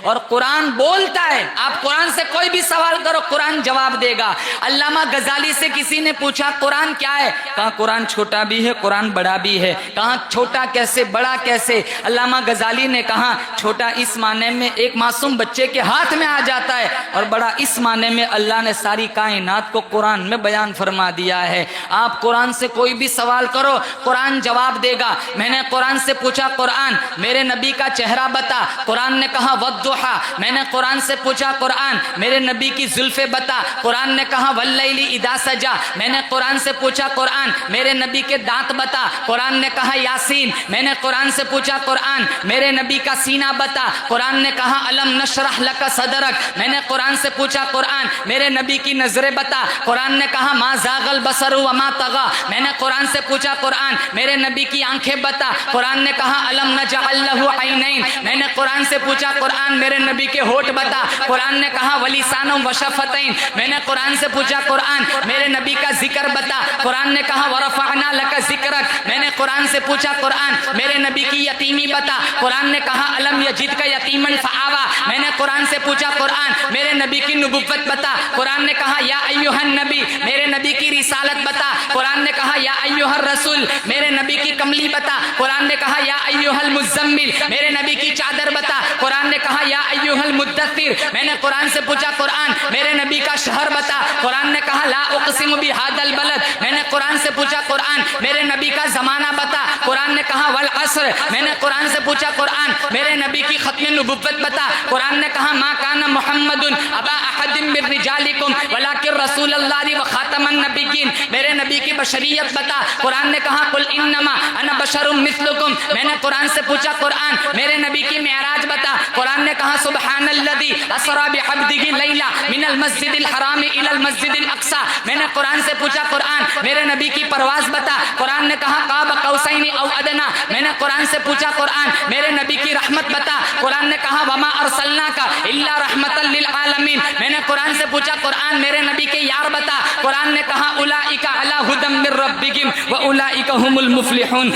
اور قرآن بولتا ہے. آپ قرآن سے کوئی بھی سوال کرو قرآن جواب دے گا. علامہ غزالی سے کسی نے پوچھا قرآن کیا ہے؟ کہا قرآن چھوٹا بھی ہے قرآن بڑا بھی ہے. کہا چھوٹا کیسے بڑا کیسے؟ علامہ غزالی نے کہا چھوٹا اس معنی میں ایک معصوم بچے کے ہاتھ میں آ جاتا ہے، اور بڑا اس معنی میں اللہ نے ساری کائنات کو قرآن میں بیان فرما دیا ہے. آپ قرآن سے کوئی بھی سوال کرو قرآن جواب دے گا. میں نے قرآن سے پوچھا قرآن میرے نبی کا چہرہ بتا، قرآن نے کہا والضحیٰ. میں نے قرآن سے پوچھا قرآن میرے نبی کی زلفیں بتا، قرآن نے کہا واللیل اذا سجا. میں نے قرآن سے پوچھا قرآن میرے نبی کے دانت بتا، قرآن نے کہا یاسین. میں نے قرآن سے پوچھا قرآن میرے نبی کا سینہ بتا، قرآن نے کہا الم نشرح لک صدرک. میں نے قرآن سے پوچھا قرآن میرے نبی کی نظریں بتا، قرآن نے کہا ما زاغ البصر وما طغى. میں نے قرآن سے پوچھا قرآن میرے نبی کی آنکھیں بتا، قرآن نے کہا الم نجعل له عینین. میں نے قرآن سے پوچھا قرآن میرے نبی کے ہونٹ بتا، قرآن نے کہا ولسانا وشفتین. میں نے قرآن سے پوچھا قرآن میرے نبی کا ذکر بتا، قرآن نے کہا ورفعنا لک ذکرک. میں نے قرآن سے پوچھا قرآن میرے نبی کی یتیمی بتا، قرآن نے کہا الم یجدک یتیما فآوی. میں نے قرآن سے پوچھا قرآن میرے نبی کی نبوت بتا، قرآن نے کہا یا ایھا النبی. میرے نبی کی رسالت بتا، قرآن نے کہا یا ایھا الرسول. میرے نبی کی کملی بتا، قرآن نے کہا یا ایھا المزمل. میرے نبی کی چادر بتا، قرآن نے کہا یا ایھا المدثر. میں نے قرآن سے پوچھا قرآن میرے نبی کا شہر بتا، قرآن نے کہا لا اقسم بھذا البلد. میں نے قرآن سے پوچھا قرآن میرے نبی کا زمانہ بتا، قرآن نے کہا والعصر. میں نے قرآن سے پوچھا قرآن میرے نبی کی ختم نبوت بتا، قرآن نے کہا ما کان محمد ابا احد من رجالکم ولکن رسول اللہ وخاتم النبیین. میرے نبی کی بشریت بتا، قرآن نے کہا قل انما انا بشر مثلکم. میں نے قرآن سے پوچھا قرآن میرے نبی کی معراج بتا، قرآن نے کہا سبحان الذی اسری بعبدہ لیلا من المسجد الحرام الی المسجد الاقصی. میں نے قرآن سے پوچھا قرآن میرے نبی کی پرواز بتا، قرآن نے کہا قاب قوسین او ادنی. میں نے قرآن سے پوچھا قرآن میرے نبی کی رحمت بتا، قرآن نے کہا وما ارسلناک الا رحمتا للعالمین. میں نے قرآن سے پوچھا قرآن میرے نبی کے یار بتا، قرآن نے کہا اولئک علی ھدی من ربہم واولئک ھم المفلحون.